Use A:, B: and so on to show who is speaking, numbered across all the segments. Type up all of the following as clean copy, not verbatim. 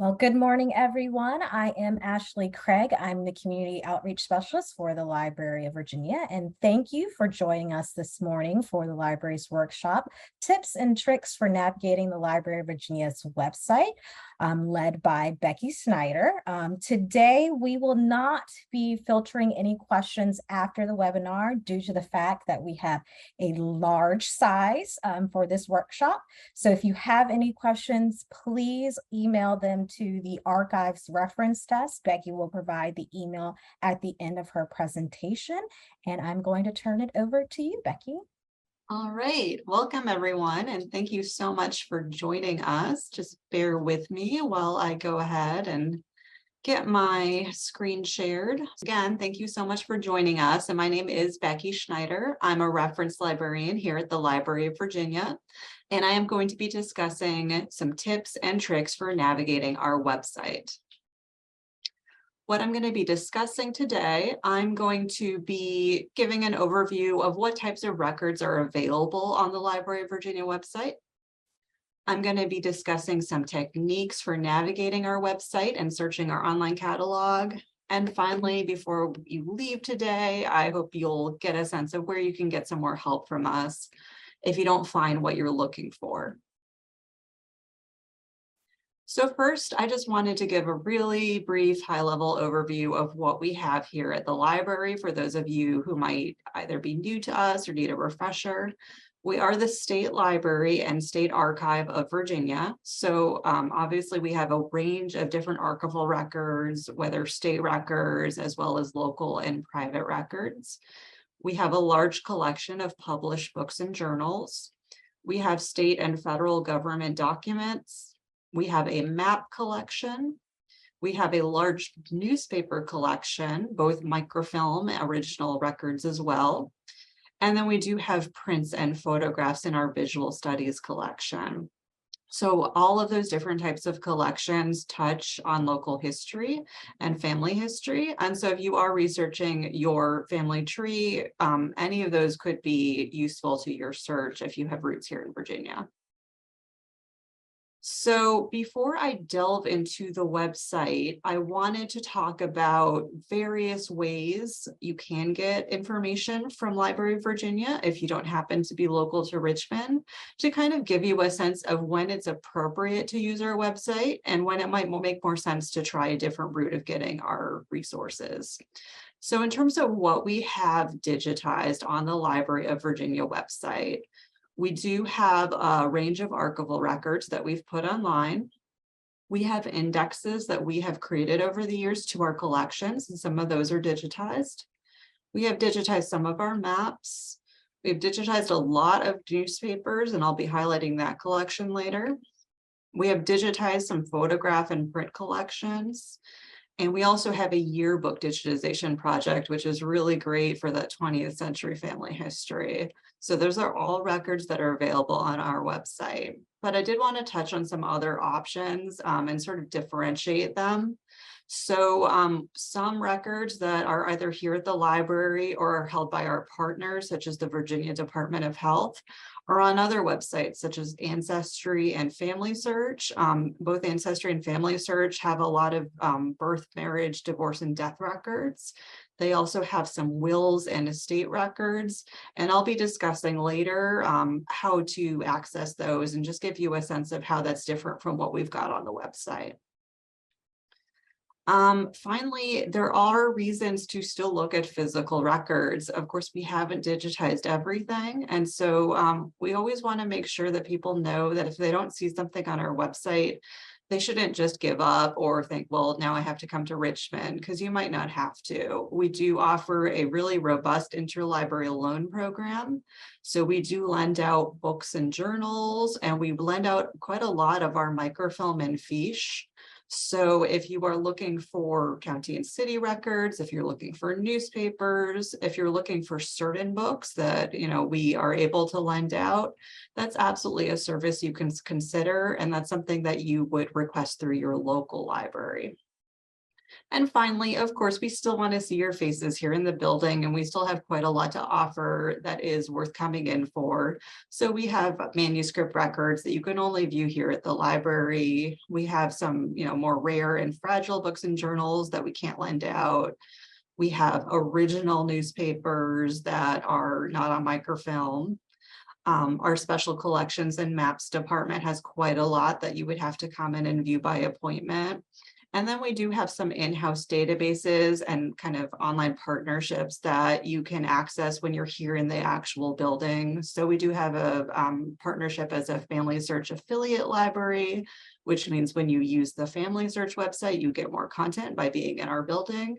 A: Well, good morning, everyone. I am Ashley Craig. I'm the Community Outreach Specialist for the Library of Virginia, and thank you for joining us this morning for the library's workshop, Tips and Tricks for Navigating the Library of Virginia's website, led by Becky Snyder. Today, we will not be filtering any questions after the webinar due to the fact that we have a large size for this workshop. So if you have any questions, please email them to the archives reference desk. Becky will provide the email at the end of her presentation, and I'm going to turn it over to you, Becky.
B: All right, welcome everyone, and thank you so much for joining us. Just bear with me while I go ahead and get my screen shared. Again, thank you so much for joining us. And my name is Becky Schneider. I'm a reference librarian here at the Library of Virginia, and I am going to be discussing some tips and tricks for navigating our website. What I'm going to be discussing today, I'm going to be giving an overview of what types of records are available on the Library of Virginia website. I'm going to be discussing some techniques for navigating our website and searching our online catalog. And finally, before you leave today, I hope you'll get a sense of where you can get some more help from us if you don't find what you're looking for. So first, I just wanted to give a really brief high-level overview of what we have here at the library for those of you who might either be new to us or need a refresher. We are the State Library and State Archive of Virginia. So obviously we have a range of different archival records, whether state records as well as local and private records. We have a large collection of published books and journals. We have state and federal government documents. We have a map collection. We have a large newspaper collection, both microfilm, original records as well. And then we do have prints and photographs in our visual studies collection. So all of those different types of collections touch on local history and family history. And so if you are researching your family tree, any of those could be useful to your search if you have roots here in Virginia. So before I delve into the website, I wanted to talk about various ways you can get information from Library of Virginia if you don't happen to be local to Richmond, to kind of give you a sense of when it's appropriate to use our website and when it might make more sense to try a different route of getting our resources. So in terms of what we have digitized on the Library of Virginia website, we do have a range of archival records that we've put online. We have indexes that we have created over the years to our collections, and some of those are digitized. We have digitized some of our maps. We've digitized a lot of newspapers, and I'll be highlighting that collection later. We have digitized some photograph and print collections. And we also have a yearbook digitization project, which is really great for that 20th century family history. So those are all records that are available on our website. But I did want to touch on some other options and sort of differentiate them. So some records that are either here at the library or are held by our partners, such as the Virginia Department of Health, or on other websites such as Ancestry and Family Search. Both Ancestry and Family Search have a lot of birth, marriage, divorce, and death records. They also have some wills and estate records, and I'll be discussing later how to access those and just give you a sense of how that's different from what we've got on the website. Finally, there are reasons to still look at physical records. Of course, we haven't digitized everything. And so we always want to make sure that people know that if they don't see something on our website, they shouldn't just give up or think, well, now I have to come to Richmond, because you might not have to. We do offer a really robust interlibrary loan program. So we do lend out books and journals, and we lend out quite a lot of our microfilm and fiche. So if you are looking for county and city records, if you're looking for newspapers, if you're looking for certain books that, we are able to lend out, that's absolutely a service you can consider. And that's something that you would request through your local library. And finally, of course, we still want to see your faces here in the building, and we still have quite a lot to offer that is worth coming in for. So we have manuscript records that you can only view here at the library. We have some, more rare and fragile books and journals that we can't lend out. We have original newspapers that are not on microfilm. Our special collections and maps department has quite a lot that you would have to come in and view by appointment. And then we do have some in-house databases and kind of online partnerships that you can access when you're here in the actual building. So we do have a partnership as a Family Search affiliate library, which means when you use the Family Search website, you get more content by being in our building.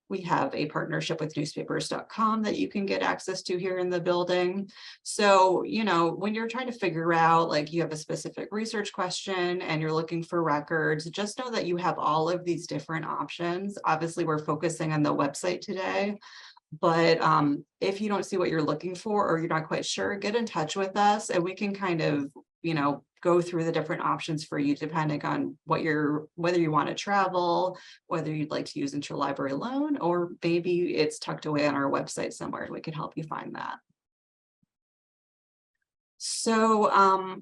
B: We have a partnership with newspapers.com that you can get access to here in the building. So, when you're trying to figure out, like, you have a specific research question and you're looking for records, just know that you have all of these different options. Obviously, we're focusing on the website today, but if you don't see what you're looking for or you're not quite sure, get in touch with us and we can kind of, go through the different options for you depending on whether you want to travel, whether you'd like to use interlibrary loan, or maybe it's tucked away on our website somewhere and we can help you find that. So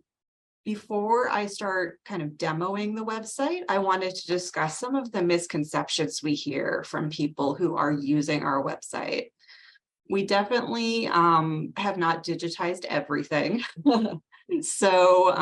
B: before I start kind of demoing the website, I wanted to discuss some of the misconceptions we hear from people who are using our website. We definitely have not digitized everything. So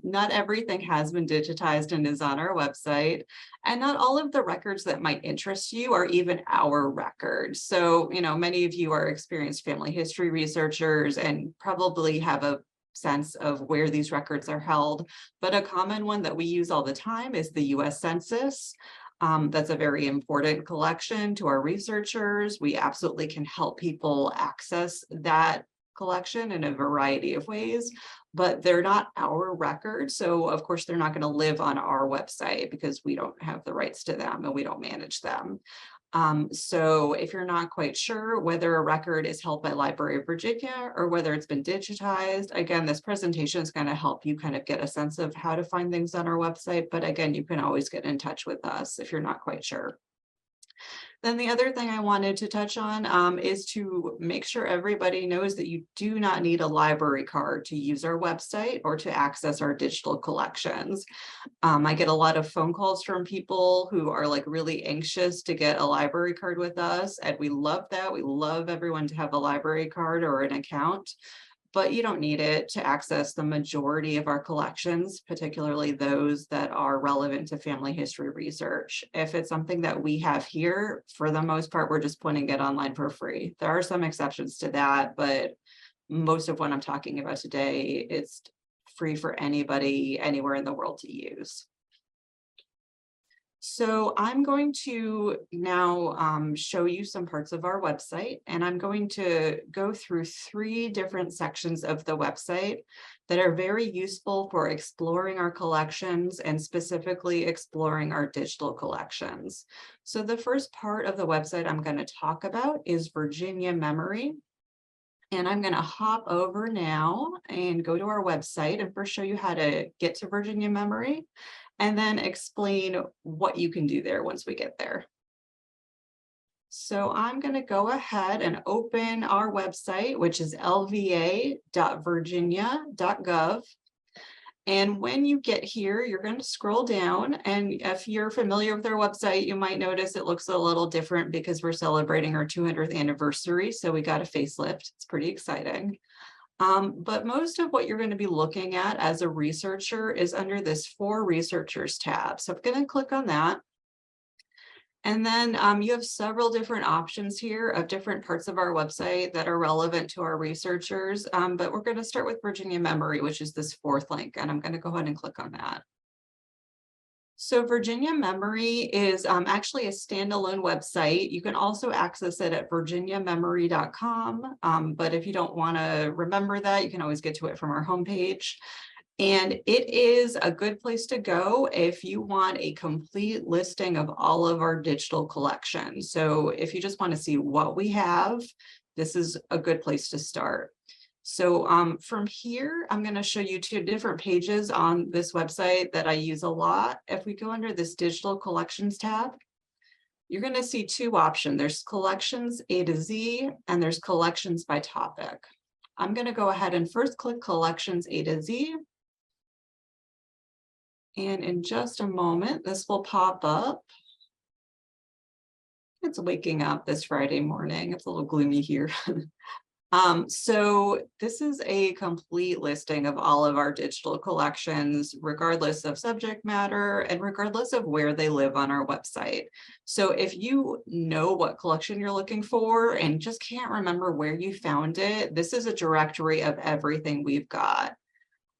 B: not everything has been digitized and is on our website. And not all of the records that might interest you are even our records. So, many of you are experienced family history researchers and probably have a sense of where these records are held. But a common one that we use all the time is the US Census. That's a very important collection to our researchers. We absolutely can help people access that collection in a variety of ways, but they're not our records. So of course, they're not going to live on our website because we don't have the rights to them and we don't manage them. So if you're not quite sure whether a record is held by Library of Virginia or whether it's been digitized, again, this presentation is going to help you kind of get a sense of how to find things on our website. But again, you can always get in touch with us if you're not quite sure. Then the other thing I wanted to touch on is to make sure everybody knows that you do not need a library card to use our website or to access our digital collections. I get a lot of phone calls from people who are like really anxious to get a library card with us, and we love that. We love everyone to have a library card or an account, but you don't need it to access the majority of our collections, particularly those that are relevant to family history research. If it's something that we have here, for the most part, we're just putting it online for free. There are some exceptions to that, but most of what I'm talking about today is free for anybody, anywhere in the world to use. So I'm going to now show you some parts of our website, and I'm going to go through 3 different sections of the website that are very useful for exploring our collections and specifically exploring our digital collections. So the first part of the website I'm going to talk about is Virginia Memory. And I'm going to hop over now and go to our website and first show you how to get to Virginia Memory, and then explain what you can do there once we get there. So I'm going to go ahead and open our website, which is lva.virginia.gov. And when you get here, you're going to scroll down. And if you're familiar with our website, you might notice it looks a little different because we're celebrating our 200th anniversary. So we got a facelift. It's pretty exciting. But most of what you're going to be looking at as a researcher is under this For Researchers tab. So I'm going to click on that. And then you have several different options here of different parts of our website that are relevant to our researchers. But we're going to start with Virginia Memory, which is this 4th link. And I'm going to go ahead and click on that. So Virginia Memory is actually a standalone website. You can also access it at virginiamemory.com. But if you don't want to remember that, you can always get to it from our homepage. And it is a good place to go if you want a complete listing of all of our digital collections. So if you just want to see what we have, this is a good place to start. So from here, I'm going to show you 2 different pages on this website that I use a lot. If we go under this digital collections tab, you're going to see two options. There's collections A to Z, and there's collections by topic. I'm going to go ahead and first click collections A to Z. And in just a moment, this will pop up. It's waking up this Friday morning. It's a little gloomy here. So this is a complete listing of all of our digital collections, regardless of subject matter and regardless of where they live on our website. So if you know what collection you're looking for and just can't remember where you found it, this is a directory of everything we've got,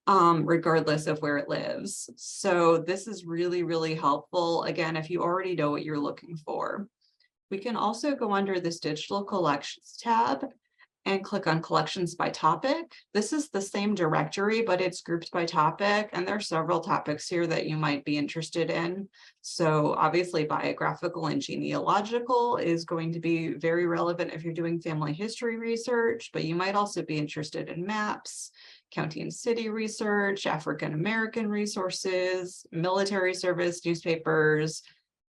B: regardless of where it lives. So this is really, really helpful. Again, if you already know what you're looking for. We can also go under this digital collections tab and click on collections by topic. This is the same directory, but it's grouped by topic. And there are several topics here that you might be interested in. So obviously biographical and genealogical is going to be very relevant if you're doing family history research, but you might also be interested in maps, county and city research, African-American resources, military service, newspapers,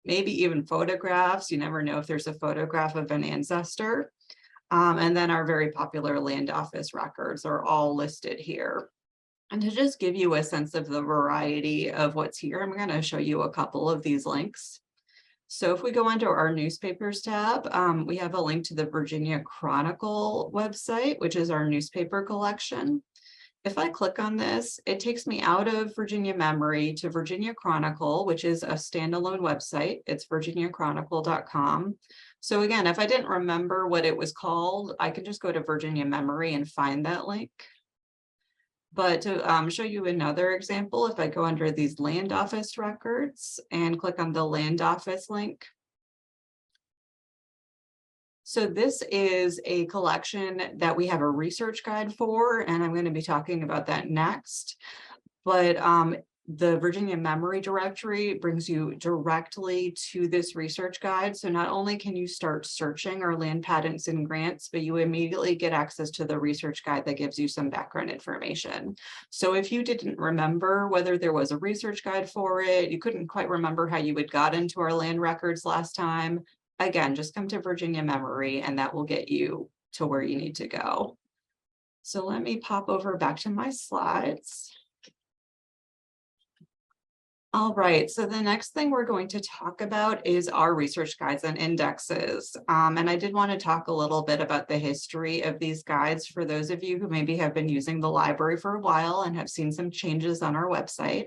B: maybe even photographs. You never know if there's a photograph of an ancestor. And then our very popular land office records are all listed here. And to just give you a sense of the variety of what's here, I'm going to show you a couple of these links. So if we go into our newspapers tab, we have a link to the Virginia Chronicle website, which is our newspaper collection. If I click on this, it takes me out of Virginia Memory to Virginia Chronicle, which is a standalone website. It's virginiachronicle.com. So again, if I didn't remember what it was called, I can just go to Virginia Memory and find that link. But to show you another example, if I go under these land office records and click on the land office link. So this is a collection that we have a research guide for, and I'm going to be talking about that next. But the Virginia Memory Directory brings you directly to this research guide. So not only can you start searching our land patents and grants, but you immediately get access to the research guide that gives you some background information. So if you didn't remember whether there was a research guide for it, you couldn't quite remember how you had got into our land records last time, again, just come to Virginia Memory and that will get you to where you need to go. So let me pop over back to my slides. All right, so the next thing we're going to talk about is our research guides and indexes. And I did want to talk a little bit about the history of these guides for those of you who maybe have been using the library for a while and have seen some changes on our website.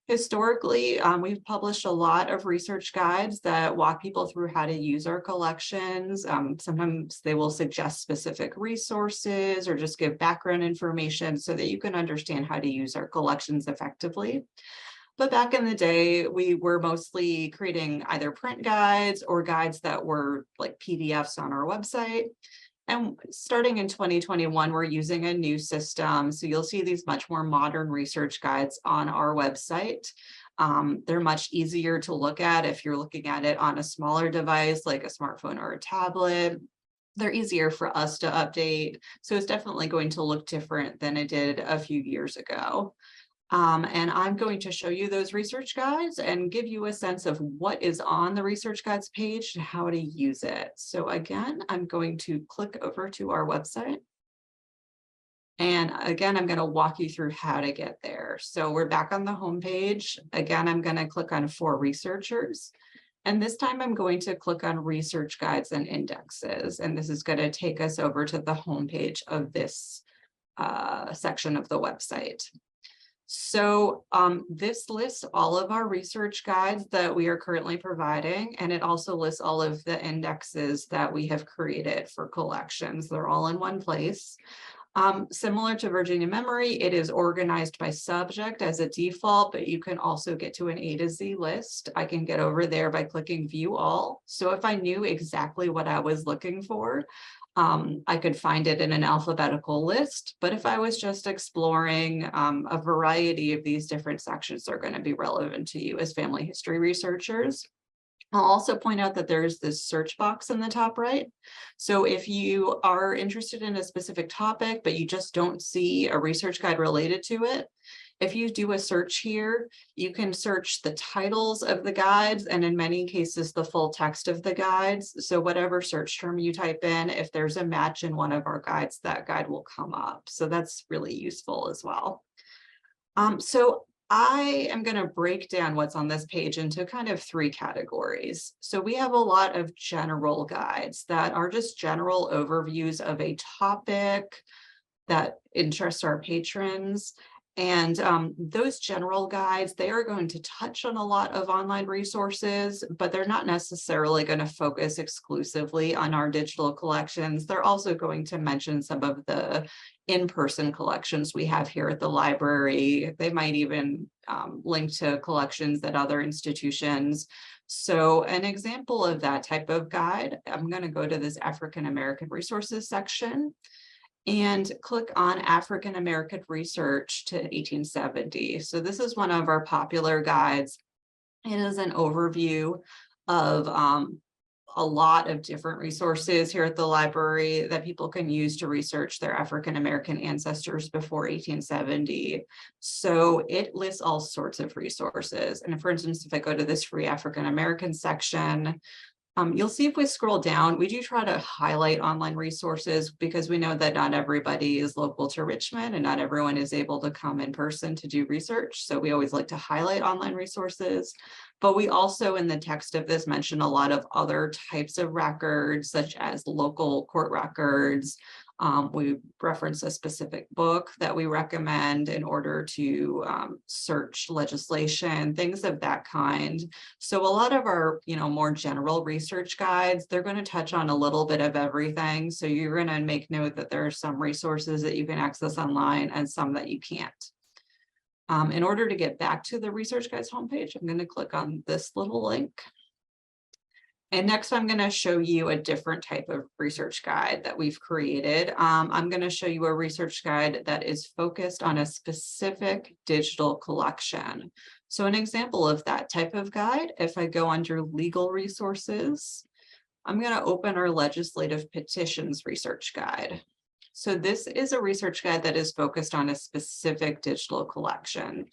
B: Historically, we've published a lot of research guides that walk people through how to use our collections. Sometimes they will suggest specific resources or just give background information so that you can understand how to use our collections effectively. But back in the day, we were mostly creating either print guides or guides that were like PDFs on our website. And starting in 2021, we're using a new system. So you'll see these much more modern research guides on our website. They're much easier to look at if you're looking at it on a smaller device like a smartphone or a tablet. They're easier for us to update. So it's definitely going to look different than it did a few years ago. And I'm going to show you those research guides and give you a sense of what is on the research guides page and how to use it. So again, I'm going to click over to our website. And again, I'm going to walk you through how to get there. So we're back on the home page. Again, I'm going to click on For Researchers. And this time I'm going to click on Research Guides and Indexes. And this is going to take us over to the home page of this section of the website. So this lists all of our research guides that we are currently providing, and it also lists all of the indexes that we have created for collections. They're all in one place. Similar to Virginia Memory, it is organized by subject as a default, but you can also get to an A to Z list. I can get over there by clicking View All. So if I knew exactly what I was looking for, I could find it in an alphabetical list, but if I was just exploring a variety of these different sections are going to be relevant to you as family history researchers. I'll also point out that there's this search box in the top right. So if you are interested in a specific topic, but you just don't see a research guide related to it, if you do a search here, you can search the titles of the guides and in many cases, the full text of the guides. So whatever search term you type in, if there's a match in one of our guides, that guide will come up. So that's really useful as well. So I am going to break down what's on this page into kind of three categories. So we have a lot of general guides that are just general overviews of a topic that interests our patrons. And those general guides, they are going to touch on a lot of online resources, but they're not necessarily going to focus exclusively on our digital collections. They're also going to mention some of the in-person collections we have here at the library. They might even link to collections at other institutions. So an example of that type of guide, I'm going to go to this African American resources section and click on African American research to 1870. So this is one of our popular guides. It is an overview of a lot of different resources here at the library that people can use to research their African American ancestors before 1870. So it lists all sorts of resources. And for instance, if I go to this free African American section, you'll see if we scroll down, we do try to highlight online resources because we know that not everybody is local to Richmond and not everyone is able to come in person to do research. So we always like to highlight online resources. But we also in the text of this mention a lot of other types of records, such as local court records. We reference a specific book that we recommend in order to search legislation, things of that kind. So a lot of our, more general research guides, they're going to touch on a little bit of everything. So you're going to make note that there are some resources that you can access online and some that you can't. In order to get back to the research guides homepage, I'm going to click on this little link. And next, I'm going to show you a different type of research guide that we've created. I'm going to show you a research guide that is focused on a specific digital collection. So an example of that type of guide, if I go under legal resources, I'm going to open our legislative petitions research guide. So this is a research guide that is focused on a specific digital collection.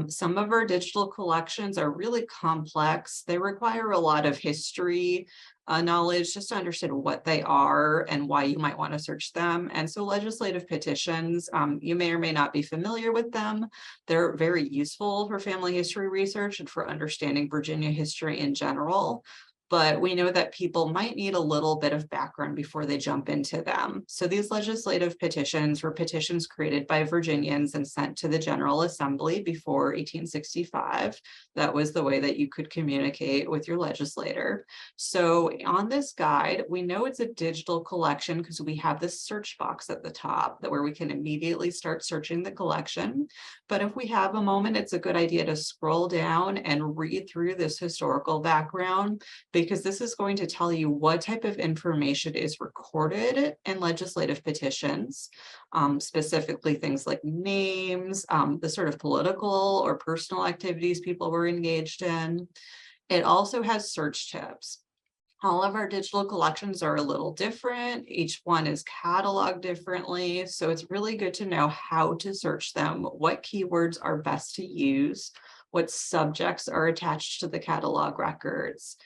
B: Some of our digital collections are really complex. They require a lot of history knowledge just to understand what they are and why you might want to search them. And so legislative petitions, you may or may not be familiar with them. They're very useful for family history research and for understanding Virginia history in general. But we know that people might need a little bit of background before they jump into them. So these legislative petitions were petitions created by Virginians and sent to the General Assembly before 1865. That was the way that you could communicate with your legislator. So on this guide, we know it's a digital collection because we have this search box at the top where we can immediately start searching the collection. But if we have a moment, it's a good idea to scroll down and read through this historical background, because this is going to tell you what type of information is recorded in legislative petitions, specifically things like names, the sort of political or personal activities people were engaged in. It also has search tips. All of our digital collections are a little different. Each one is cataloged differently. So it's really good to know how to search them, what keywords are best to use, what subjects are attached to the catalog records.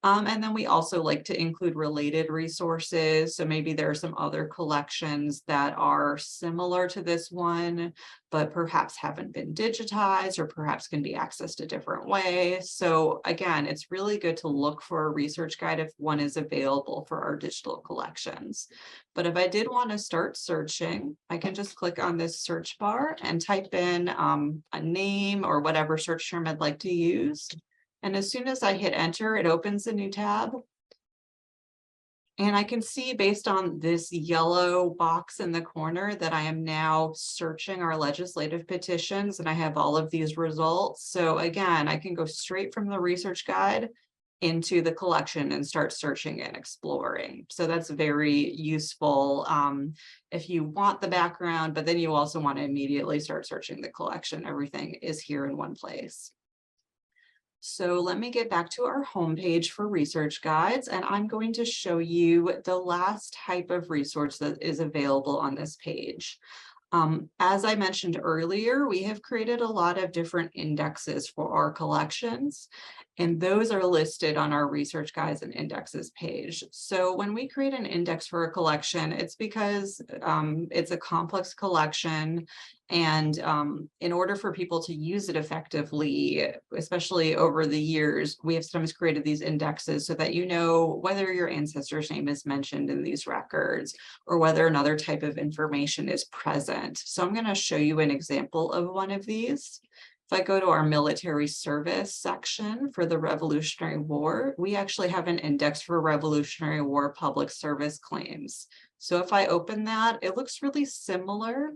B: And then we also like to include related resources. So maybe there are some other collections that are similar to this one, but perhaps haven't been digitized or perhaps can be accessed a different way. So again, it's really good to look for a research guide if one is available for our digital collections. But if I did want to start searching, I can just click on this search bar and type in a name or whatever search term I'd like to use. And as soon as I hit enter, it opens a new tab. And I can see based on this yellow box in the corner that I am now searching our legislative petitions, and I have all of these results. So again, I can go straight from the research guide into the collection and start searching and exploring. So that's very useful if you want the background, but then you also want to immediately start searching the collection. Everything is here in one place. So let me get back to our homepage for research guides, and I'm going to show you the last type of resource that is available on this page. As I mentioned earlier, we have created a lot of different indexes for our collections, and those are listed on our research guides and indexes page. So when we create an index for a collection, it's because it's a complex collection, and in order for people to use it effectively, especially over the years, we have sometimes created these indexes so that you know whether your ancestor's name is mentioned in these records or whether another type of information is present. So I'm going to show you an example of one of these. If I go to our military service section for the Revolutionary War, we actually have an index for Revolutionary War public service claims. So if I open that, it looks really similar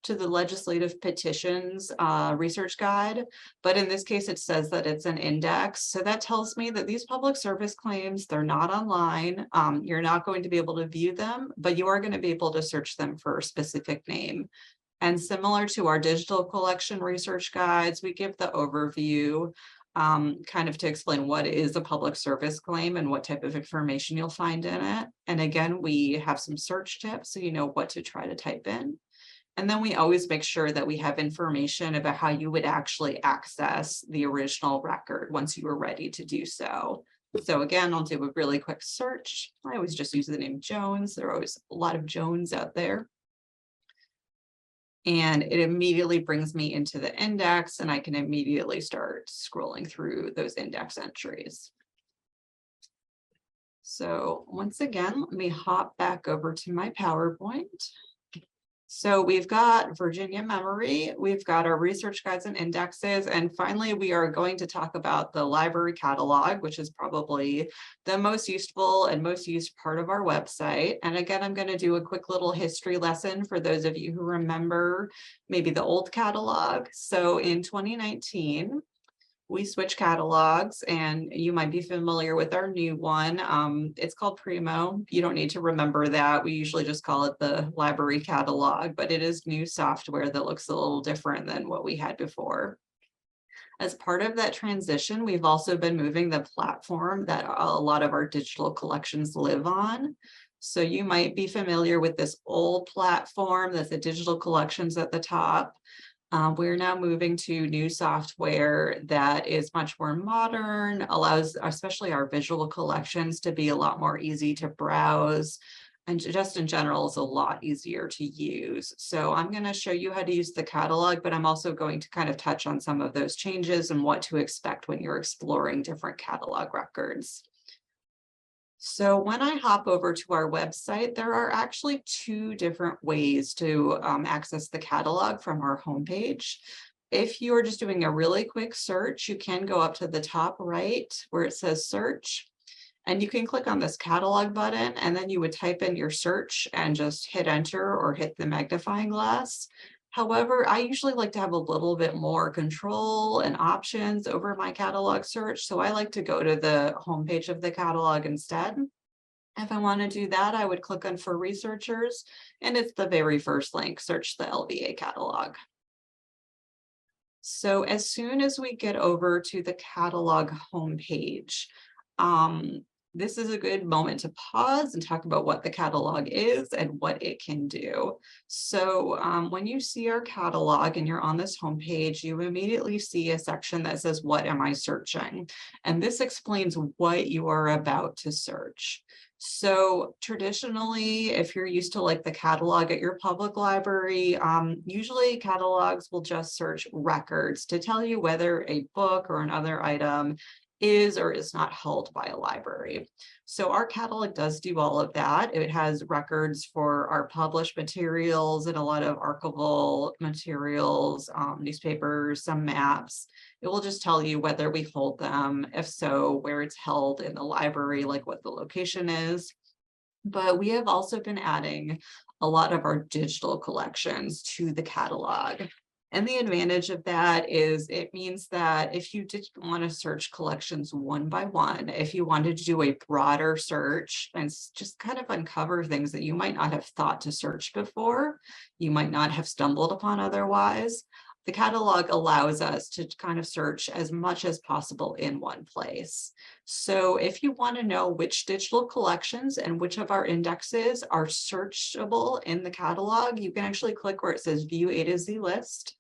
B: to the legislative petitions research guide, but in this case, it says that it's an index. So that tells me that these public service claims, they're not online. You're not going to be able to view them, but you are going to be able to search them for a specific name. And similar to our digital collection research guides, we give the overview kind of to explain what is a public service claim and what type of information you'll find in it. And again, we have some search tips so you know what to try to type in. And then we always make sure that we have information about how you would actually access the original record once you were ready to do so. So again, I'll do a really quick search. I always just use the name Jones. There are always a lot of Jones out there. And it immediately brings me into the index, and I can immediately start scrolling through those index entries. So once again, let me hop back over to my PowerPoint. So we've got Virginia memory, we've got our research guides and indexes, and finally we are going to talk about the library catalog, which is probably the most useful and most used part of our website. And again, I'm going to do a quick little history lesson for those of you who remember maybe the old catalog. So in 2019, we switch catalogs, and you might be familiar with our new one. It's called Primo. You don't need to remember that. We usually just call it the library catalog, but it is new software that looks a little different than what we had before. As part of that transition, we've also been moving the platform that a lot of our digital collections live on. So you might be familiar with this old platform that's the digital collections at the top. We're now moving to new software that is much more modern, allows especially our visual collections to be a lot more easy to browse, and just in general is a lot easier to use. So I'm going to show you how to use the catalog, but I'm also going to kind of touch on some of those changes and what to expect when you're exploring different catalog records. So when I hop over to our website, there are actually two different ways to access the catalog from our homepage. If you are just doing a really quick search, you can go up to the top right where it says search, and you can click on this catalog button, and then you would type in your search and just hit enter or hit the magnifying glass. However, I usually like to have a little bit more control and options over my catalog search, so I like to go to the homepage of the catalog instead. If I want to do that, I would click on for researchers, and it's the very first link, search the LVA catalog. So as soon as we get over to the catalog homepage, this is a good moment to pause and talk about what the catalog is and what it can do. So when you see our catalog and you're on this homepage, you immediately see a section that says, what am I searching? And this explains what you are about to search. So traditionally, if you're used to like the catalog at your public library, usually catalogs will just search records to tell you whether a book or another item is or is not held by a library. So our catalog does do all of that. It has records for our published materials and a lot of archival materials, newspapers, some maps. It will just tell you whether we hold them, if so, where it's held in the library, like what the location is. But we have also been adding a lot of our digital collections to the catalog. And the advantage of that is it means that if you did want to search collections one by one, if you wanted to do a broader search and just kind of uncover things that you might not have thought to search before, you might not have stumbled upon otherwise, the catalog allows us to kind of search as much as possible in one place. So if you want to know which digital collections and which of our indexes are searchable in the catalog, you can actually click where it says View A to Z List,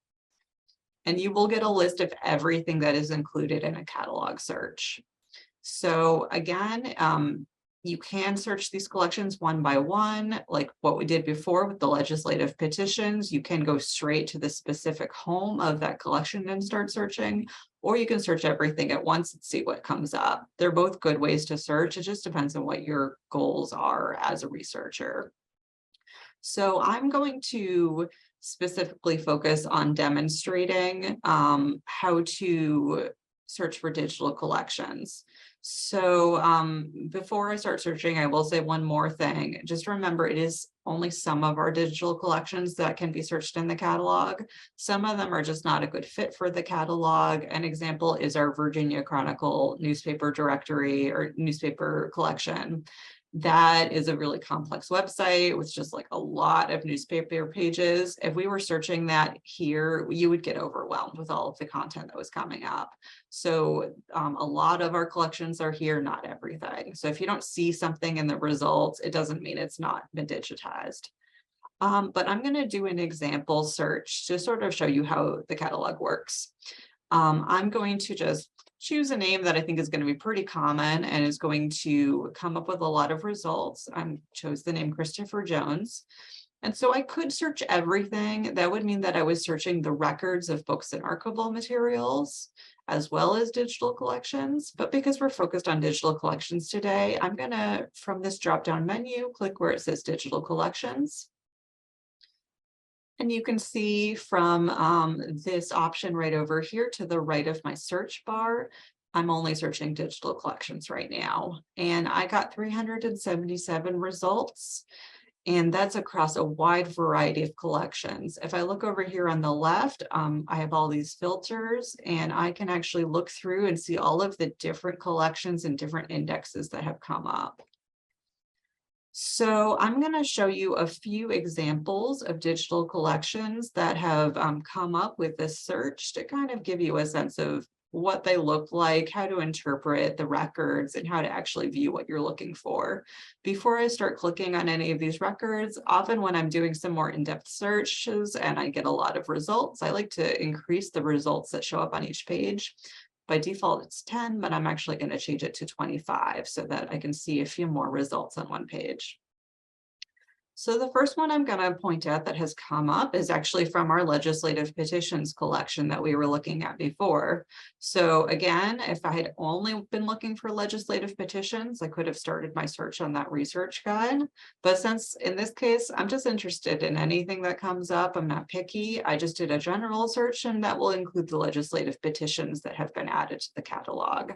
B: and you will get a list of everything that is included in a catalog search. So again, you can search these collections one by one, like what we did before with the legislative petitions. You can go straight to the specific home of that collection and start searching, or you can search everything at once and see what comes up. They're both good ways to search. It just depends on what your goals are as a researcher. So I'm going to specifically focus on demonstrating how to search for digital collections. So before I start searching, I will say one more thing. Just remember, it is only some of our digital collections that can be searched in the catalog. Some of them are just not a good fit for the catalog. An example is our Virginia Chronicle newspaper directory or newspaper collection. That is a really complex website with just like a lot of newspaper pages. If we were searching that here, you would get overwhelmed with all of the content that was coming up. So a lot of our collections are here, not everything. So if you don't see something in the results, it doesn't mean it's not been digitized. But I'm going to do an example search to sort of show you how the catalog works. I'm going to just choose a name that I think is going to be pretty common and is going to come up with a lot of results. I chose the name Christopher Jones. And so I could search everything. That would mean that I was searching the records of books and archival materials, as well as digital collections. But because we're focused on digital collections today, I'm going to, from this drop-down menu, click where it says digital collections. And you can see from this option right over here to the right of my search bar, I'm only searching digital collections right now. And I got 377 results. And that's across a wide variety of collections. If I look over here on the left, I have all these filters, and I can actually look through and see all of the different collections and different indexes that have come up. So I'm going to show you a few examples of digital collections that have come up with this search to kind of give you a sense of what they look like, how to interpret the records, and how to actually view what you're looking for. Before I start clicking on any of these records, often when I'm doing some more in-depth searches and I get a lot of results, I like to increase the results that show up on each page. By default, it's 10, but I'm actually going to change it to 25 so that I can see a few more results on one page. So the first one I'm going to point out that has come up is actually from our legislative petitions collection that we were looking at before. So again, if I had only been looking for legislative petitions, I could have started my search on that research guide. But since in this case, I'm just interested in anything that comes up, I'm not picky. I just did a general search, and that will include the legislative petitions that have been added to the catalog.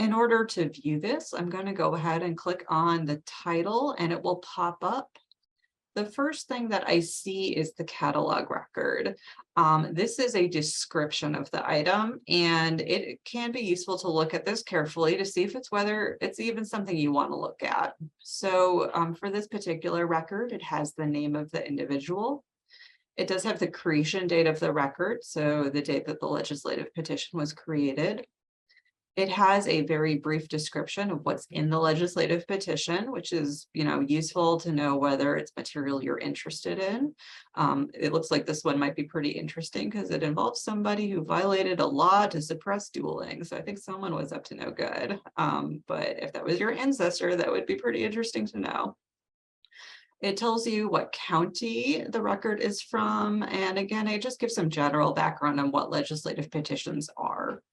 B: In order to view this, I'm going to go ahead and click on the title, and it will pop up. The first thing that I see is the catalog record. This is a description of the item, and it can be useful to look at this carefully to see if it's whether it's even something you want to look at. So for this particular record, it has the name of the individual. It does have the creation date of the record, so the date that the legislative petition was created. It has a very brief description of what's in the legislative petition, which is, useful to know whether it's material you're interested in. It looks like this one might be pretty interesting because it involves somebody who violated a law to suppress dueling. So I think someone was up to no good. But if that was your ancestor, that would be pretty interesting to know. It tells you what county the record is from. And again, it just gives some general background on what legislative petitions are.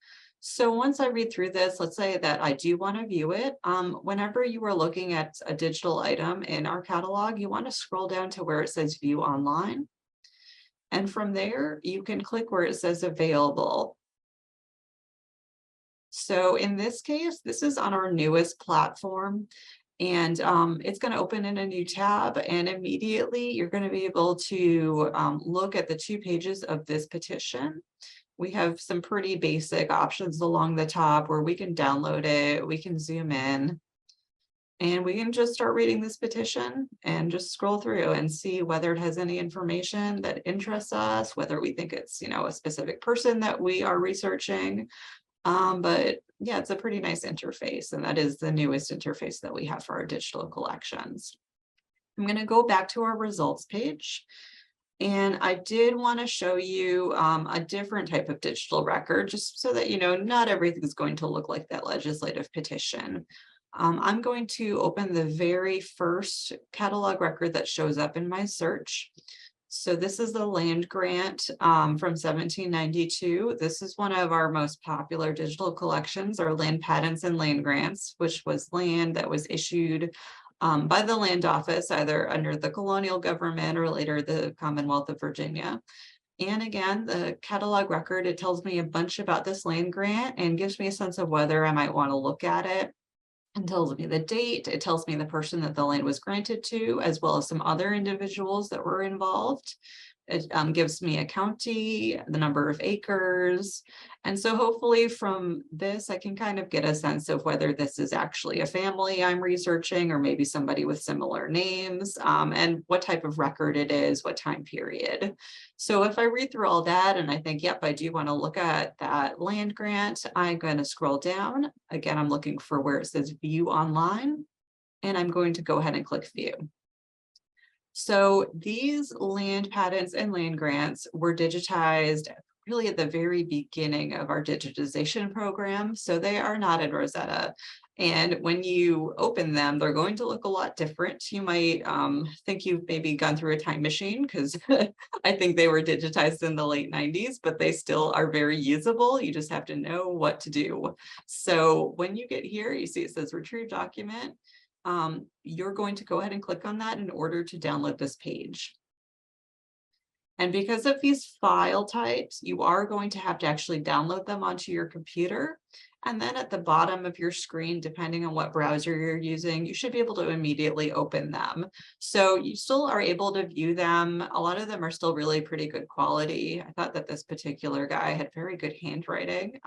B: So once I read through this, let's say that I do want to view it. Whenever you are looking at a digital item in our catalog, you want to scroll down to where it says view online. And from there, you can click where it says available. So in this case, this is on our newest platform. And it's going to open in a new tab, and immediately you're going to be able to look at the 2 pages of this petition. We have some pretty basic options along the top where we can download it, we can zoom in. And we can just start reading this petition and just scroll through and see whether it has any information that interests us, whether we think it's, a specific person that we are researching. But yeah, it's a pretty nice interface, and that is the newest interface that we have for our digital collections. I'm going to go back to our results page. And I did want to show you a different type of digital record, just so that not everything is going to look like that legislative petition. I'm going to open the very first catalog record that shows up in my search. So this is the land grant from 1792. This is one of our most popular digital collections, our land patents and land grants, which was land that was issued by the land office, either under the colonial government or later the Commonwealth of Virginia. And again, the catalog record, it tells me a bunch about this land grant and gives me a sense of whether I might want to look at it. It tells me the date, it tells me the person that the land was granted to, as well as some other individuals that were involved. It gives me a county, the number of acres. And so hopefully from this, I can kind of get a sense of whether this is actually a family I'm researching, or maybe somebody with similar names, and what type of record it is, what time period. So if I read through all that and I think, yep, I do want to look at that land grant, I'm going to scroll down. Again, I'm looking for where it says view online, and I'm going to go ahead and click view. So these land patents and land grants were digitized really at the very beginning of our digitization program. So they are not in Rosetta. And when you open them, they're going to look a lot different. You might think you've maybe gone through a time machine, because I think they were digitized in the late 90s, but they still are very usable. You just have to know what to do. So when you get here, you see it says retrieve document. You're going to go ahead and click on that in order to download this page. And because of these file types, you are going to have to actually download them onto your computer. And then at the bottom of your screen, depending on what browser you're using, you should be able to immediately open them. So you still are able to view them. A lot of them are still really pretty good quality. I thought that this particular guy had very good handwriting.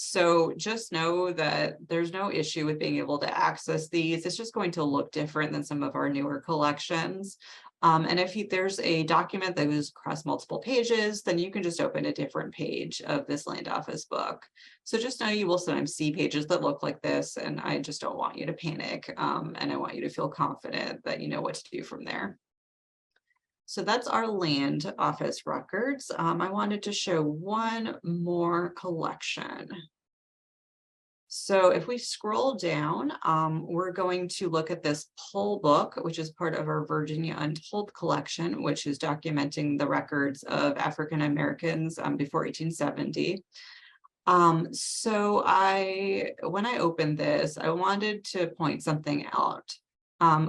B: So just know that there's no issue with being able to access these. It's just going to look different than some of our newer collections. And if there's a document that goes across multiple pages, then you can just open a different page of this land office book. So just know you will sometimes see pages that look like this, and I just don't want you to panic. And I want you to feel confident that you know what to do from there. So that's our land office records. I wanted to show one more collection. So if we scroll down, we're going to look at this poll book, which is part of our Virginia Untold collection, which is documenting the records of African Americans before 1870. So when I opened this, I wanted to point something out.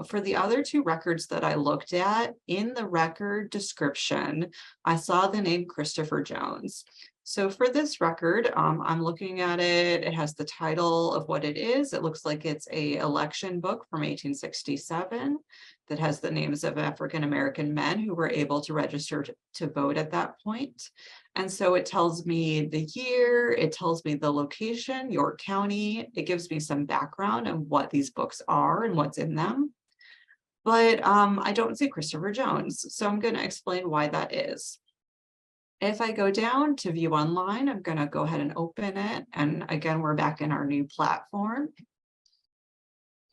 B: For the other two records that I looked at, in the record description, I saw the name Christopher Jones. So for this record, I'm looking at it. It has the title of what it is. It looks like it's an election book from 1867 that has the names of African-American men who were able to register to vote at that point. And so it tells me the year, it tells me the location, York County. It gives me some background on what these books are and what's in them. But I don't see Christopher Jones. So I'm going to explain why that is. If I go down to view online, I'm going to go ahead and open it. And again, we're back in our new platform.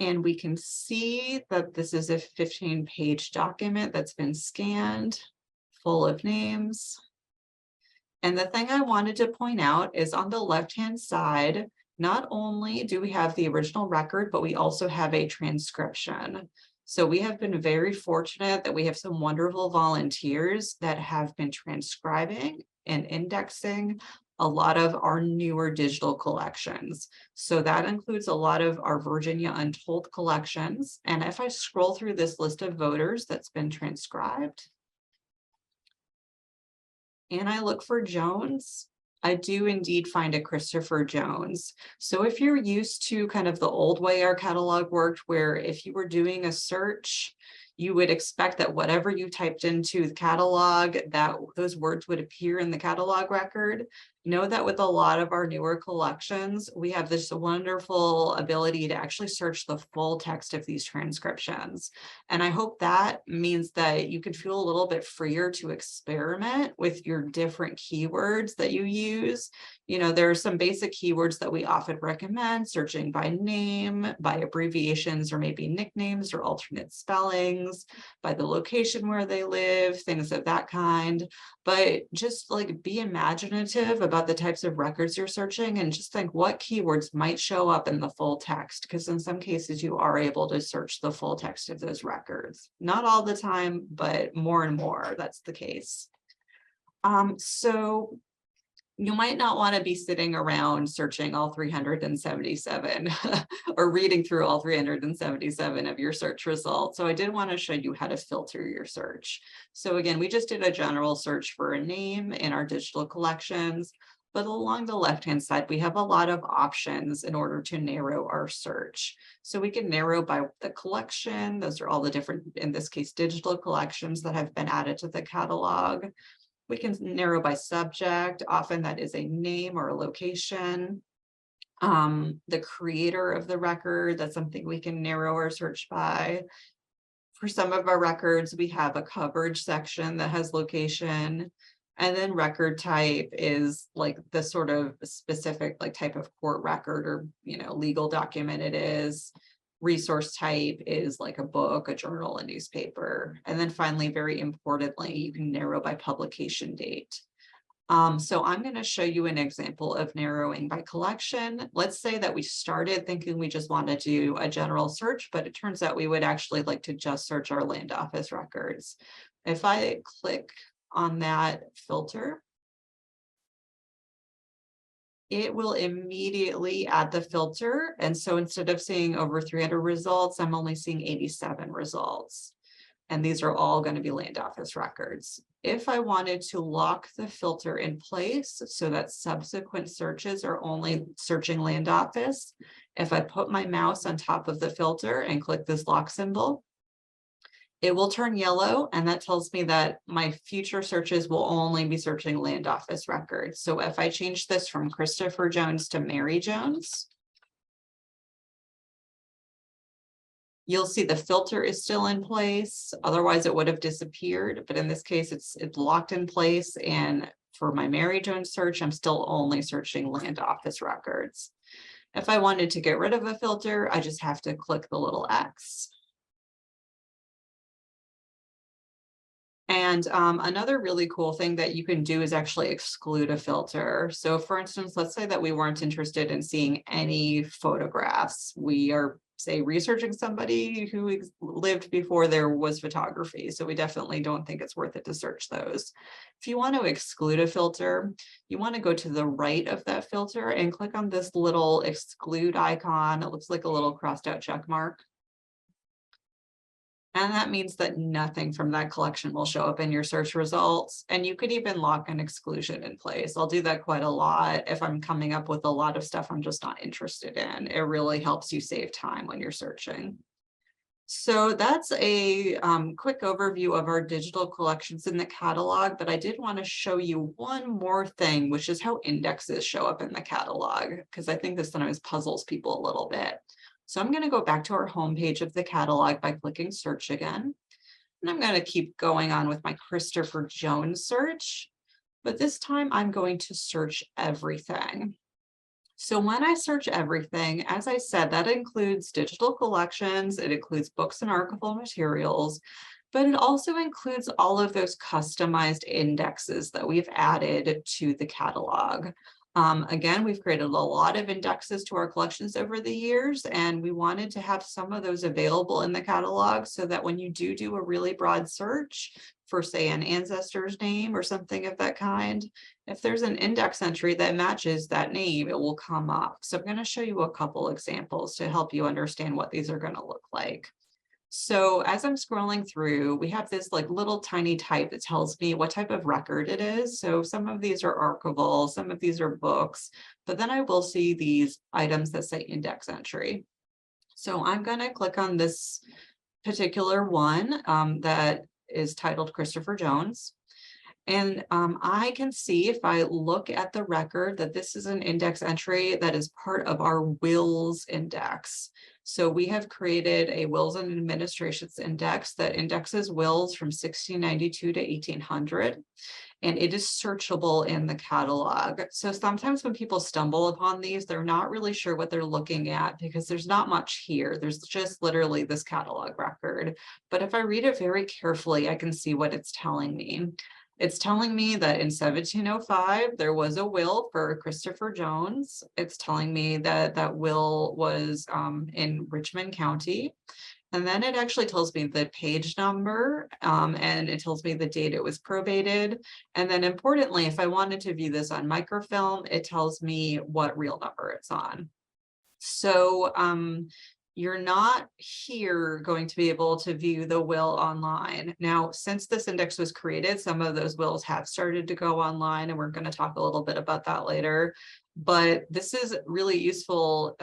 B: And we can see that this is a 15-page document that's been scanned, full of names. And the thing I wanted to point out is on the left-hand side, not only do we have the original record, but we also have a transcription. So we have been very fortunate that we have some wonderful volunteers that have been transcribing and indexing a lot of our newer digital collections. So that includes a lot of our Virginia Untold collections. And if I scroll through this list of voters that's been transcribed, and I look for Jones, I do indeed find a Christopher Jones. So if you're used to kind of the old way our catalog worked, where if you were doing a search, you would expect that whatever you typed into the catalog, that those words would appear in the catalog record. Know that with a lot of our newer collections, we have this wonderful ability to actually search the full text of these transcriptions. And I hope that means that you can feel a little bit freer to experiment with your different keywords that you use. You know, there are some basic keywords that we often recommend: searching by name, by abbreviations or maybe nicknames or alternate spellings, by the location where they live, things of that kind. But just like be imaginative about the types of records you're searching and just think what keywords might show up in the full text, because in some cases you are able to search the full text of those records. Not all the time, but more and more that's the case. So you might not want to be sitting around searching all 377 or reading through all 377 of your search results. So I did want to show you how to filter your search. So again, we just did a general search for a name in our digital collections, but along the left-hand side, we have a lot of options in order to narrow our search. So we can narrow by the collection. Those are all the different, in this case, digital collections that have been added to the catalog. We can narrow by subject. Often that is a name or a location. The creator of the record, that's something we can narrow our search by. For some of our records, we have a coverage section that has location. And then record type is like the sort of specific like type of court record or, you know, legal document it is. Resource type is like a book, a journal, a newspaper. And then finally, very importantly, you can narrow by publication date. So I'm going to show you an example of narrowing by collection. Let's say that we started thinking we just want to do a general search, but it turns out we would actually like to just search our land office records. If I click on that filter, it will immediately add the filter. And so instead of seeing over 300 results, I'm only seeing 87 results. And these are all going to be land office records. If I wanted to lock the filter in place so that subsequent searches are only searching land office, if I put my mouse on top of the filter and click this lock symbol, it will turn yellow, and that tells me that my future searches will only be searching land office records. So if I change this from Christopher Jones to Mary Jones, you'll see the filter is still in place. Otherwise it would have disappeared, but in this case it's locked in place. And for my Mary Jones search, I'm still only searching land office records. If I wanted to get rid of a filter, I just have to click the little X. And another really cool thing that you can do is actually exclude a filter. So for instance, let's say that we weren't interested in seeing any photographs. We are, say, researching somebody who lived before there was photography. So we definitely don't think it's worth it to search those. If you want to exclude a filter, you want to go to the right of that filter and click on this little exclude icon. It looks like a little crossed out check mark. And that means that nothing from that collection will show up in your search results. And you could even lock an exclusion in place. I'll do that quite a lot if I'm coming up with a lot of stuff I'm just not interested in. It really helps you save time when you're searching. So that's a quick overview of our digital collections in the catalog, but I did want to show you one more thing, which is how indexes show up in the catalog, because I think this sometimes puzzles people a little bit. So I'm going to go back to our homepage of the catalog by clicking search again. And I'm going to keep going on with my Christopher Jones search, but this time I'm going to search everything. So when I search everything, as I said, that includes digital collections, it includes books and archival materials, but it also includes all of those customized indexes that we've added to the catalog. Again, we've created a lot of indexes to our collections over the years, and we wanted to have some of those available in the catalog so that when you do a really broad search for, say, an ancestor's name or something of that kind, if there's an index entry that matches that name, it will come up. So I'm going to show you a couple examples to help you understand what these are going to look like. So as I'm scrolling through, we have this like little tiny type that tells me what type of record it is. So some of these are archival, some of these are books, but then I will see these items that say index entry. So I'm going to click on this particular one that is titled Christopher Jones. And I can see if I look at the record that this is an index entry that is part of our wills index. So we have created a wills and administrations index that indexes wills from 1692 to 1800. And it is searchable in the catalog. So sometimes when people stumble upon these, they're not really sure what they're looking at because there's not much here. There's just literally this catalog record. But if I read it very carefully, I can see what it's telling me. It's telling me that in 1705, there was a will for Christopher Jones. It's telling me that that will was in Richmond County. And then it actually tells me the page number, and it tells me the date it was probated. And then importantly, if I wanted to view this on microfilm, it tells me what reel number it's on. So you're not here going to be able to view the will online. Now, since this index was created, some of those wills have started to go online, and we're going to talk a little bit about that later. But this is really useful.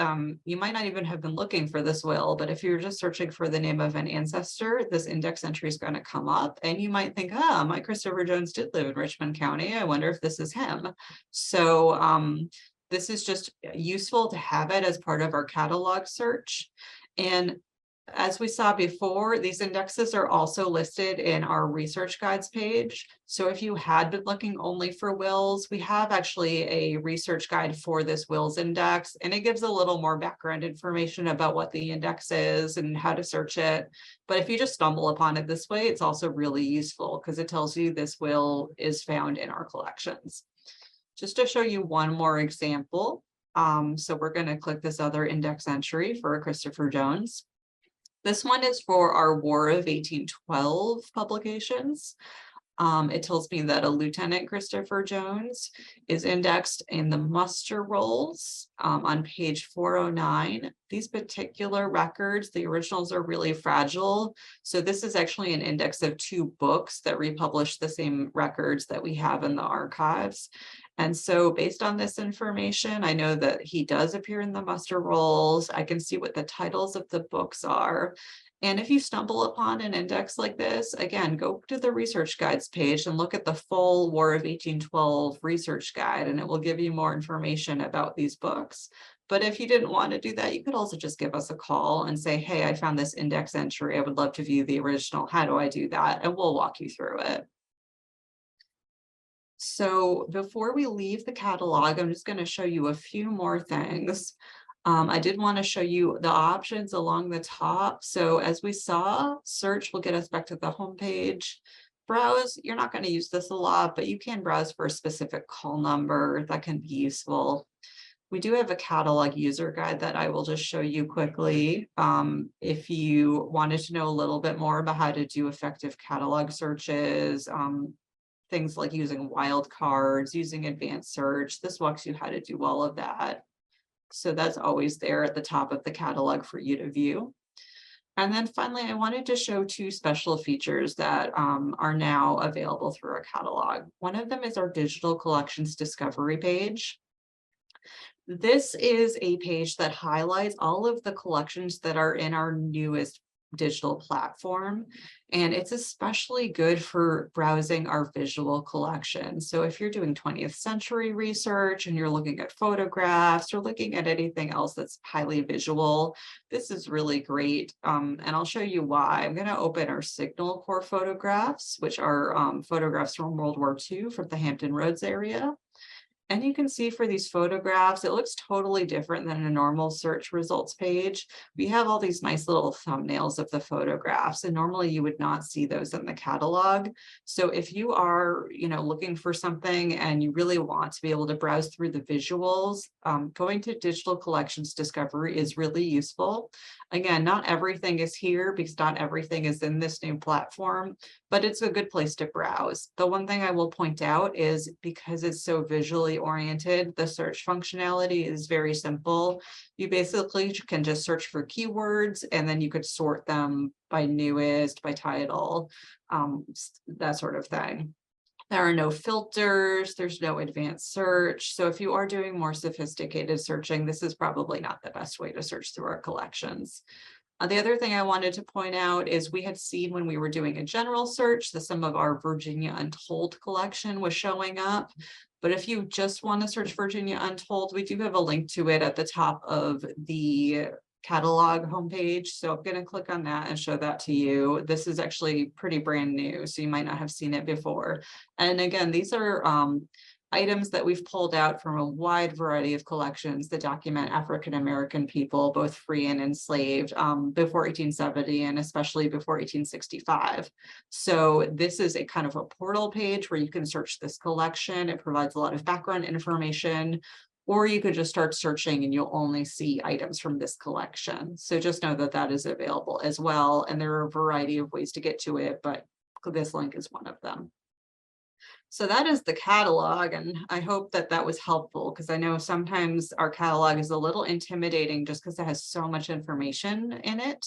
B: You might not even have been looking for this will, but if you're just searching for the name of an ancestor, this index entry is going to come up, and you might think, ah, my Christopher Jones did live in Richmond County. I wonder if this is him. So this is just useful to have it as part of our catalog search. And as we saw before, these indexes are also listed in our research guides page. So if you had been looking only for wills, we have actually a research guide for this wills index, and it gives a little more background information about what the index is and how to search it. But if you just stumble upon it this way, it's also really useful because it tells you this will is found in our collections. Just to show you one more example. So we're going to click this other index entry for Christopher Jones. This one is for our War of 1812 publications. It tells me that a Lieutenant Christopher Jones is indexed in the muster rolls on page 409. These particular records, the originals are really fragile. So this is actually an index of 2 books that republish the same records that we have in the archives. And so based on this information, I know that he does appear in the muster rolls. I can see what the titles of the books are. And if you stumble upon an index like this, again, go to the research guides page and look at the full War of 1812 research guide, and it will give you more information about these books. But if you didn't want to do that, you could also just give us a call and say, hey, I found this index entry. I would love to view the original. How do I do that? And we'll walk you through it. So before we leave the catalog, I'm just going to show you a few more things. I did want to show you the options along the top. So as we saw, search will get us back to the home page. Browse, you're not going to use this a lot, but you can browse for a specific call number that can be useful. We do have a catalog user guide that I will just show you quickly. If you wanted to know a little bit more about how to do effective catalog searches, things like using wildcards, using advanced search, this walks you how to do all of that. So that's always there at the top of the catalog for you to view. And then finally, I wanted to show 2 special features that are now available through our catalog. One of them is our digital collections discovery page. This is a page that highlights all of the collections that are in our newest digital platform. And it's especially good for browsing our visual collection. So if you're doing 20th century research and you're looking at photographs or looking at anything else that's highly visual, this is really great. And I'll show you why. I'm going to open our Signal Corps photographs, which are photographs from World War II from the Hampton Roads area. And you can see for these photographs, it looks totally different than a normal search results page. We have all these nice little thumbnails of the photographs, and normally you would not see those in the catalog. So if you are, looking for something and you really want to be able to browse through the visuals, going to Digital Collections Discovery is really useful. Again, not everything is here because not everything is in this new platform, but it's a good place to browse. The one thing I will point out is because it's so visually oriented, the search functionality is very simple. You basically can just search for keywords and then you could sort them by newest, by title, that sort of thing. There are no filters, there's no advanced search. So if you are doing more sophisticated searching, this is probably not the best way to search through our collections. The other thing I wanted to point out is we had seen when we were doing a general search that some of our Virginia Untold collection was showing up. But if you just want to search Virginia Untold, we do have a link to it at the top of the catalog homepage. So I'm going to click on that and show that to you. This is actually pretty brand new, so you might not have seen it before. And again, these are items that we've pulled out from a wide variety of collections that document African-American people, both free and enslaved, before 1870 and especially before 1865. So this is a kind of a portal page where you can search this collection. It provides a lot of background information, or you could just start searching and you'll only see items from this collection. So just know that that is available as well. And there are a variety of ways to get to it, but this link is one of them. So that is the catalog, and I hope that that was helpful, because I know sometimes our catalog is a little intimidating just because it has so much information in it.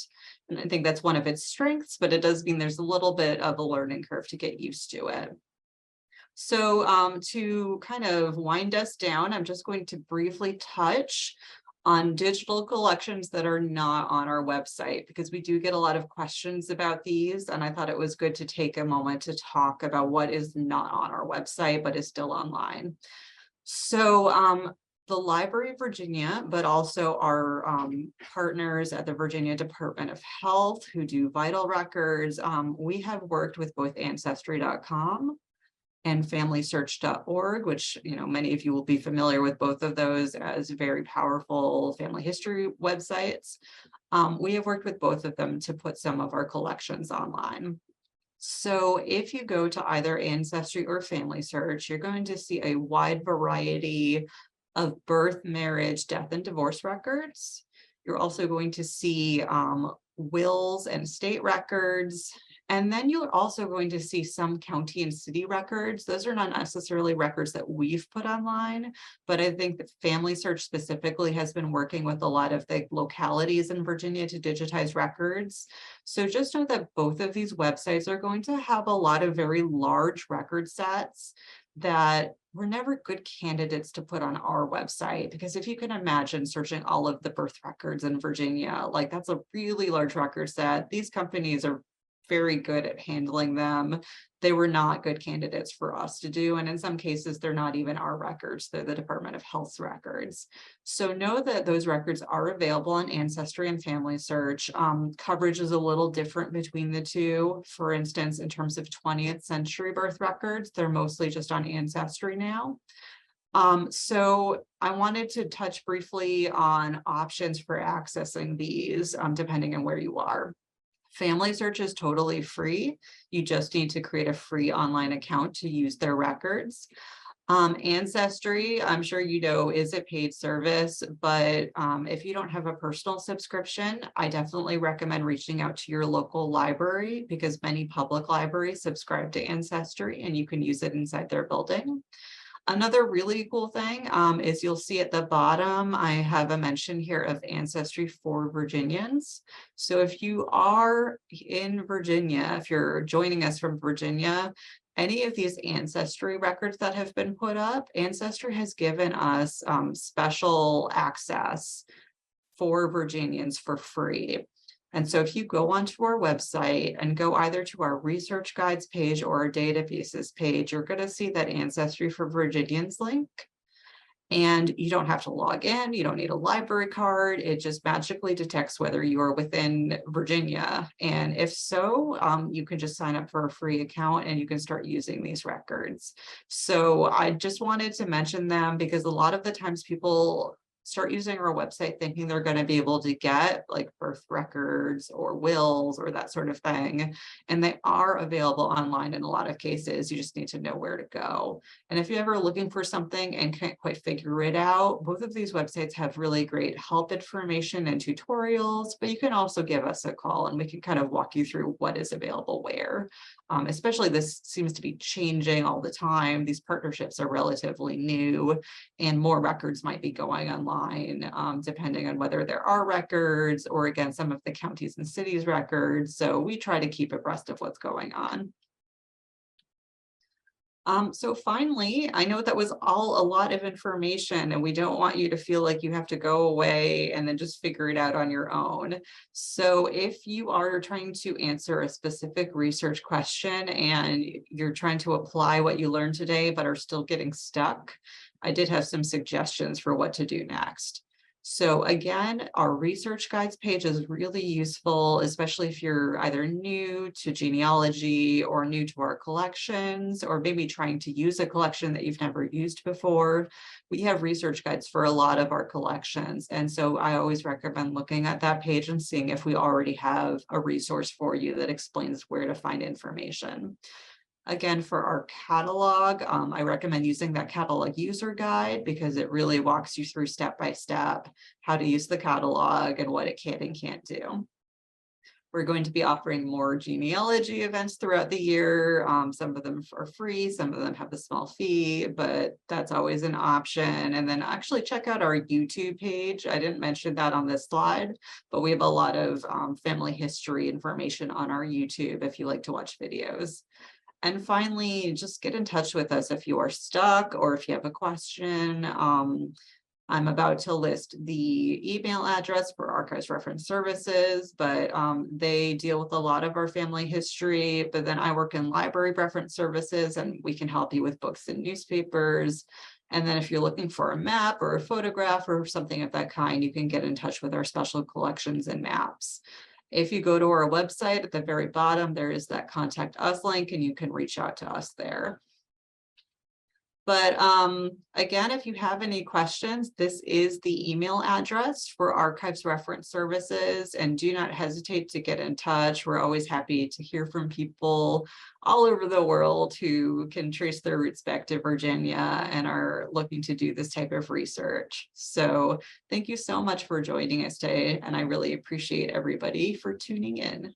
B: And I think that's one of its strengths, but it does mean there's a little bit of a learning curve to get used to it. So to kind of wind us down, I'm just going to briefly touch on digital collections that are not on our website, because we do get a lot of questions about these, and I thought it was good to take a moment to talk about what is not on our website but is still online. So the Library of Virginia, but also our partners at the Virginia Department of Health who do vital records, we have worked with both Ancestry.com and FamilySearch.org, which, many of you will be familiar with both of those as very powerful family history websites. We have worked with both of them to put some of our collections online. So if you go to either Ancestry or Family Search, you're going to see a wide variety of birth, marriage, death, and divorce records. You're also going to see wills and state records. And then you're also going to see some county and city records. Those are not necessarily records that we've put online, but I think that Family Search specifically has been working with a lot of the localities in Virginia to digitize records. So just know that both of these websites are going to have a lot of very large record sets that were never good candidates to put on our website, because if you can imagine searching all of the birth records in Virginia, like that's a really large record set. These companies are very good at handling them. They were not good candidates for us to do. And in some cases, they're not even our records, they're the Department of Health's records. So know that those records are available on Ancestry and Family Search. Coverage is a little different between the two. For instance, in terms of 20th century birth records, they're mostly just on Ancestry now. So I wanted to touch briefly on options for accessing these, depending on where you are. Family Search is totally free. You just need to create a free online account to use their records. Ancestry, I'm sure you know, is a paid service, but if you don't have a personal subscription, I definitely recommend reaching out to your local library, because many public libraries subscribe to Ancestry and you can use it inside their building. Another really cool thing is you'll see at the bottom, I have a mention here of Ancestry for Virginians. So if you are in Virginia, if you're joining us from Virginia, any of these Ancestry records that have been put up, Ancestry has given us special access for Virginians for free. And so if you go onto our website and go either to our research guides page or our databases page, you're going to see that Ancestry for Virginians link. And you don't have to log in. You don't need a library card. It just magically detects whether you are within Virginia. And if so, you can just sign up for a free account and you can start using these records. So I just wanted to mention them because a lot of the times people start using our website thinking they're going to be able to get like birth records or wills or that sort of thing. And they are available online in a lot of cases. You just need to know where to go. And if you're ever looking for something and can't quite figure it out, both of these websites have really great help information and tutorials, but you can also give us a call and we can kind of walk you through what is available where. Especially this seems to be changing all the time. These partnerships are relatively new and more records might be going online, depending on whether there are records or again, some of the counties and cities records. So we try to keep abreast of what's going on. So finally, I know that was all a lot of information, and we don't want you to feel like you have to go away and then just figure it out on your own. So if you are trying to answer a specific research question and you're trying to apply what you learned today, but are still getting stuck, I did have some suggestions for what to do next. So again, our research guides page is really useful, especially if you're either new to genealogy or new to our collections, or maybe trying to use a collection that you've never used before. We have research guides for a lot of our collections. And so I always recommend looking at that page and seeing if we already have a resource for you that explains where to find information. Again, for our catalog, I recommend using that catalog user guide because it really walks you through step by step how to use the catalog and what it can and can't do. We're going to be offering more genealogy events throughout the year. Some of them are free, some of them have a small fee, but that's always an option. And then actually check out our YouTube page. I didn't mention that on this slide, but we have a lot of family history information on our YouTube if you like to watch videos. And finally, just get in touch with us if you are stuck or if you have a question. I'm about to list the email address for Archives Reference Services, but they deal with a lot of our family history. But then I work in Library Reference Services, and we can help you with books and newspapers. And then if you're looking for a map or a photograph or something of that kind, you can get in touch with our special collections and maps. If you go to our website at the very bottom, there is that contact us link, and you can reach out to us there. But again, if you have any questions, this is the email address for Archives Reference Services, and do not hesitate to get in touch. We're always happy to hear from people all over the world who can trace their roots back to Virginia and are looking to do this type of research. So thank you so much for joining us today, and I really appreciate everybody for tuning in.